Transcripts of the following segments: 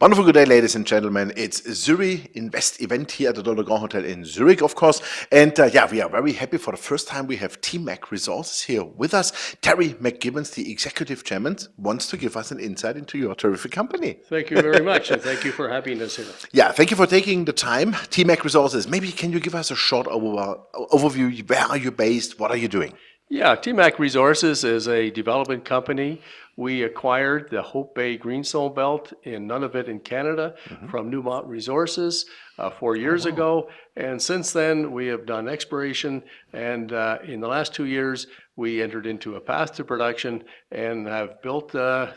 Wonderful good day, ladies and gentlemen. It's Zurich Invest event here at the Dollar Grand Hotel in Zurich, of course. And yeah, we are very happy. For the first time, we have TMAC Resources here with us. Terry MacGibbon, the executive chairman, wants to give us an insight into your terrific company. Thank you very much, and thank you for having us here. Yeah, thank you for taking the time. TMAC Resources, maybe can you give us a short overview? Where are you based? What are you doing? Yeah, TMAC Resources is a development company. We acquired the Hope Bay Greenstone Belt in Nunavut in Canada from Newmont Resources 4 years ago. And since then, we have done exploration. And in the last 2 years, we entered into a path to production and have built the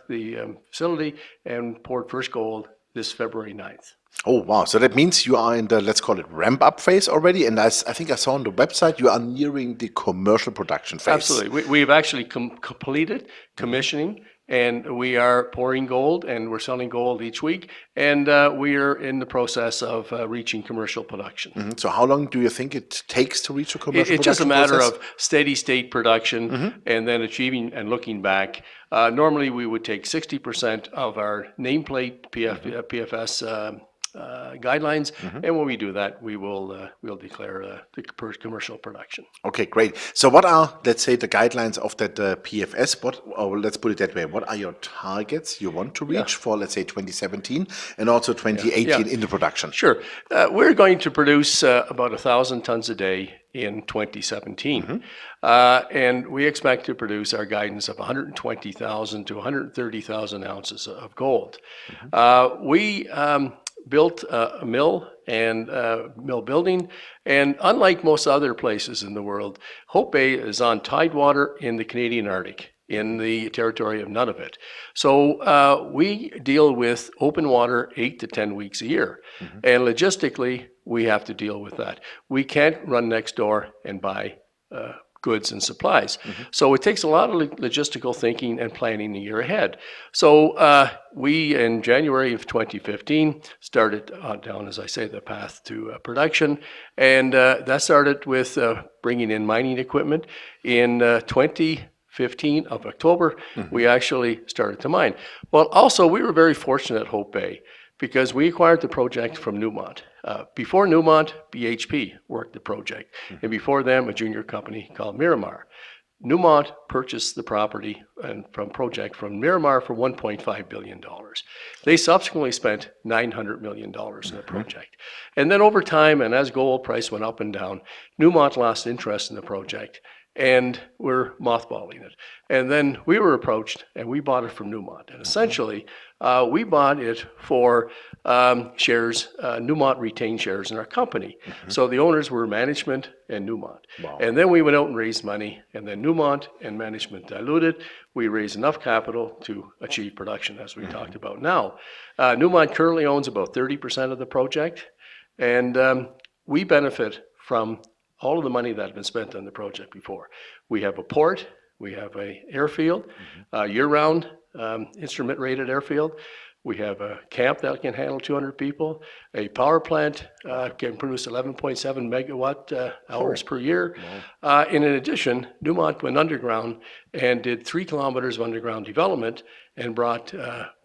facility and poured first gold this February 9th. Oh, wow. So that means you are in the, let's call it, ramp-up phase already. And I think I saw on the website you are nearing the commercial production phase. Absolutely. We've actually completed commissioning, and we are pouring gold, and we're selling gold each week. And we are in the process of reaching commercial production. So how long do you think it takes to reach a commercial production? It's just a matter of steady state production and then achieving and looking back. Normally, we would take 60% of our nameplate PFS guidelines, and when we do that, we'll declare the commercial production. Okay, great. So what are, let's say, the guidelines of that PFS? Or let's put it that way, what are your targets you want to reach for, let's say, 2017 and also 2018 in the production? Sure. We're going to produce about 1,000 tons a day in 2017. And we expect to produce our guidance of 120,000 to 130,000 ounces of gold. We built a mill and mill building, and unlike most other places in the world, Hope Bay is on tidewater in the Canadian Arctic, in the territory of Nunavut. So we deal with open water 8 to 10 weeks a year, and logistically, we have to deal with that. We can't run next door and buy goods and supplies. So it takes a lot of logistical thinking and planning a year ahead. So we, in January of 2015, started down, as I say, the path to production. And that started with bringing in mining equipment. In 2015 of October, we actually started to mine. Well, also, we were very fortunate at Hope Bay because we acquired the project from Newmont. Before Newmont, BHP worked the project, and before them, a junior company called Miramar. Newmont purchased the property from Miramar for $1.5 billion. They subsequently spent $900 million in the project. And then over time, and as gold price went up and down, Newmont lost interest in the project, and we're mothballing it. And then we were approached, and we bought it from Newmont. And essentially, we bought it for shares. Newmont retained shares in our company. So the owners were management and Newmont. Wow. And then we went out and raised money, and then Newmont and management diluted. We raised enough capital to achieve production, as we talked about now. Newmont currently owns about 30% of the project, and we benefit from all of the money that had been spent on the project before. We have a port, we have an airfield, year-round instrument-rated airfield. We have a camp that can handle 200 people. A power plant can produce 11.7 megawatt hours per year. And in addition, Newmont went underground and did 3 kilometers of underground development and brought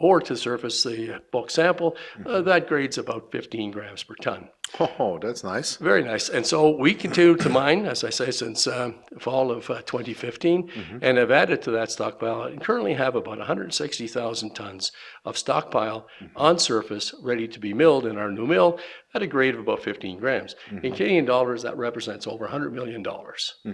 ore to surface, the bulk sample. That grades about 15 grams per ton. Oh, that's nice. Very nice. And so we continue to mine, as I say, since fall of 2015, and have added to that stockpile and currently have about 160,000 tons of stockpile on surface ready to be milled in our new mill at a grade of about 15 grams. In Canadian dollars, that represents over $100 million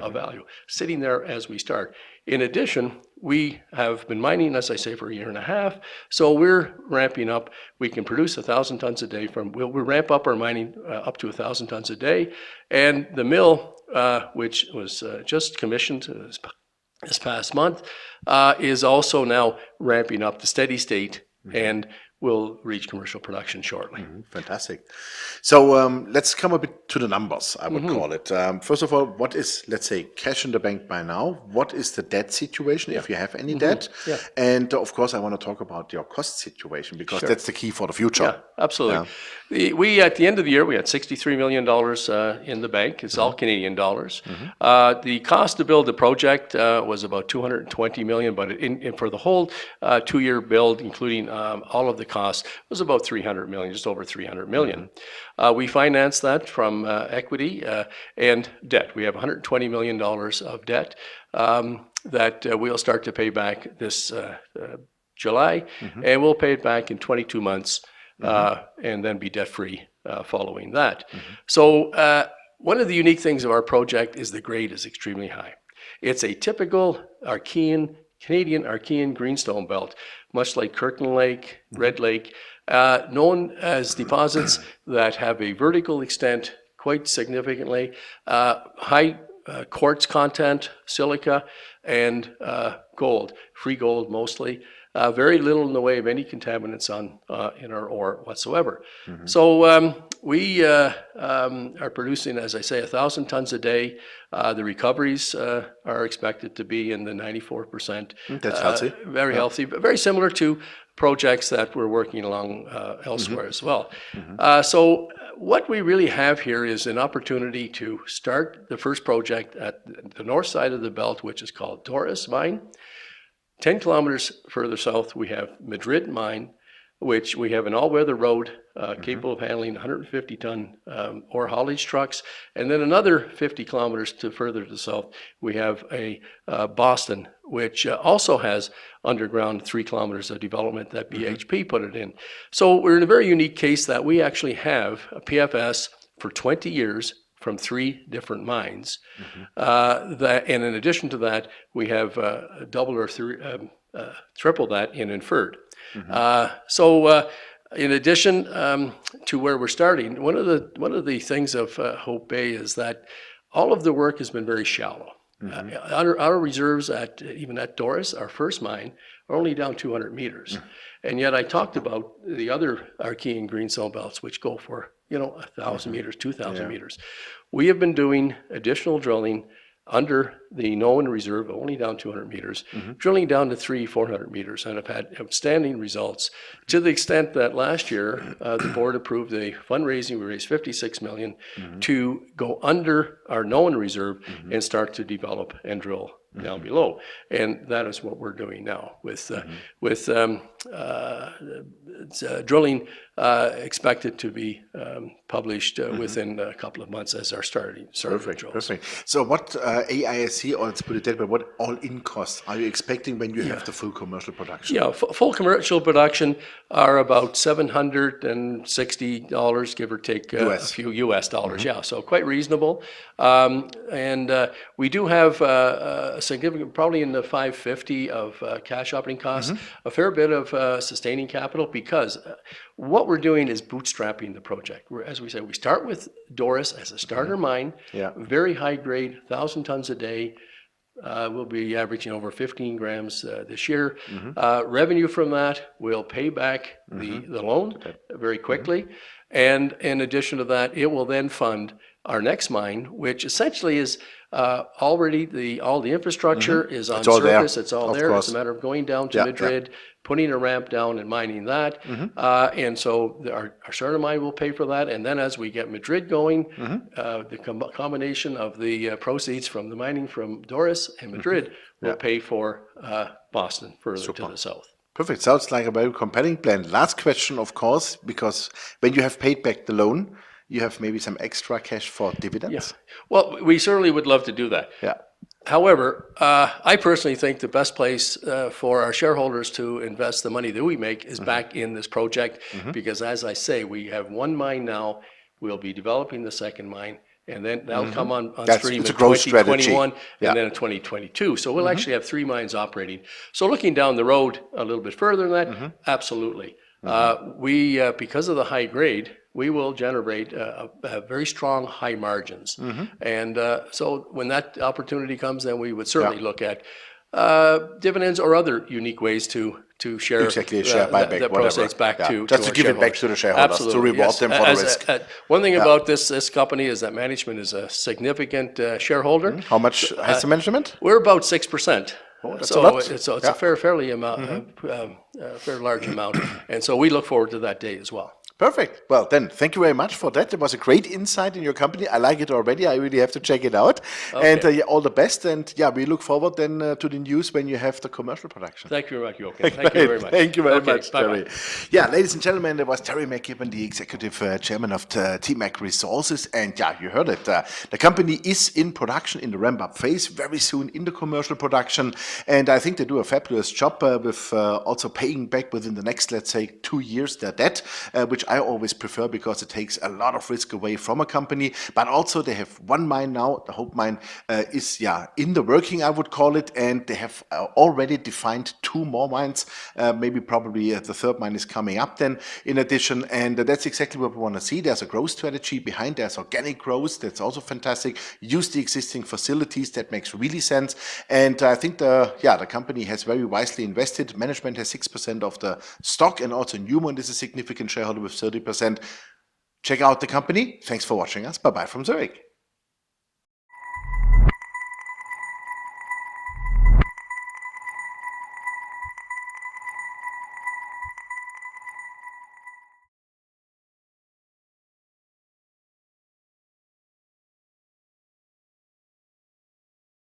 of value sitting there as we start. In addition, we have been mining, as I say, for a year and a half, so we're ramping up. We can produce 1,000 tons a day we'll ramp up our mining up to 1,000 tons a day, and the mill, which was just commissioned this past month, is also now ramping up to steady state and will reach commercial production shortly. Fantastic. So let's come a bit to the numbers, I would call it. First of all, what is, let's say, cash in the bank by now? What is the debt situation, if you have any debt? And of course, I want to talk about your cost situation, because that's the key for the future. Yeah, absolutely. We, at the end of the year, we had $63 million in the bank. It's all Canadian dollars. The cost to build the project was about $220 million, but for the whole 2-year build, including all of the cost was about 300 million, just over 300 million. We financed that from equity and debt. We have $120 million of debt that we'll start to pay back this July, and we'll pay it back in 22 months and then be debt-free following that. So one of the unique things of our project is the grade is extremely high. It's a typical Canadian Archean greenstone belt, much like Kirkland Lake, Red Lake, known as deposits that have a vertical extent quite significantly, high quartz content, silica, and gold, free gold mostly. Very little in the way of any contaminants in our ore whatsoever. So we are producing, as I say, 1,000 tons a day. The recoveries are expected to be in the 94%. That's healthy. Very healthy, but very similar to projects that we're working along elsewhere as well. So what we really have here is an opportunity to start the first project at the north side of the belt, which is called Doris Mine. 10 kilometers further south, we have Madrid Mine, which we have an all-weather road capable of handling 150-ton ore haulage trucks. And then another 50 kilometers further to the south, we have a Boston, which also has underground 3 kilometers of development that BHP put it in. So we're in a very unique case that we actually have a PFS for 20 years from 3 different mines. And in addition to that, we have double or triple that in inferred. So in addition to where we're starting, one of the things of Hope Bay is that all of the work has been very shallow. Our reserves even at Doris, our first mine, are only down 200 meters. And yet I talked about the other Archean greenstone belts, which go for 1,000 meters, 2,000 meters. We have been doing additional drilling under the known reserve, only down 200 meters, drilling down to 300-400 meters, and have had outstanding results to the extent that last year the board approved a fundraising. We raised $56 million to go under our known reserve and start to develop and drill down below, and that is what we're doing now with drilling expected to be published within a couple of months as our starting drills. Perfect. So what AISC, or let's put it that way, what all-in costs are you expecting when you have the full commercial production? Yeah, full commercial production are about $760, give or take a few US dollars. Yeah, so quite reasonable. And we do have a significant, probably in the $550 of cash operating costs, a fair bit of sustaining capital, because what we're doing is bootstrapping the project. As we say, we start with Doris as a starter mine, very high grade, 1,000 tons a day. We'll be averaging over 15 grams this year. Revenue from that will pay back the loan very quickly. And in addition to that, it will then fund our next mine, which essentially is already all the infrastructure is on surface. It's all there. It's a matter of going down to Madrid, putting a ramp down and mining that. And so our starter mine will pay for that. And then as we get Madrid going, the combination of the proceeds from the mining from Doris and Madrid will pay for Boston further to the south. Perfect. Sounds like a very compelling plan. Last question, of course, because when you have paid back the loan, you have maybe some extra cash for dividends? Well, we certainly would love to do that. However, I personally think the best place for our shareholders to invest the money that we make is back in this project, because as I say, we have one mine now, we'll be developing the second mine, and then that'll come on stream in 2021 and then in 2022. So we'll actually have 3 mines operating. So looking down the road a little bit further than that, absolutely. We, because of the high grade, we will generate very strong high margins. And so when that opportunity comes, then we would certainly look at dividends or other unique ways to share share buyback, the proceeds back to just to give it back to the shareholders, to reward them for the risk. One thing about this company is that management is a significant shareholder. How much has the management? We're about 6%. That's so a lot. it's a fairly large amount, and so we look forward to that day as well. Perfect. Well, then, thank you very much for that. It was a great insight in your company. I like it already. I really have to check it out. Okay. And yeah, all the best. And yeah, we look forward then to the news when you have the commercial production. Thank you very much, Jochen. Thank you very much. Thank you very Okay, much, bye-bye. Terry. Yeah, ladies and gentlemen, there was Terry MacGibbon, the executive chairman of TMAC Resources. And yeah, you heard it. The company is in production in the ramp-up phase, very soon in the commercial production. And I think they do a fabulous job with also paying back within the next, let's say, 2 years their debt, which I always prefer because it takes a lot of risk away from a company. But also they have one mine now. The Hope mine is in the working, I would call it, and they have already defined 2 more mines. Maybe probably the 3rd mine is coming up then in addition, and that's exactly what we want to see. There's a growth strategy behind. There's organic growth. That's also fantastic. Use the existing facilities. That makes really sense. And I think the company has very wisely invested. Management has 6% of the stock, and also Newmont is a significant shareholder with 30%. Check out the company. Thanks for watching us. Bye-bye from Zurich.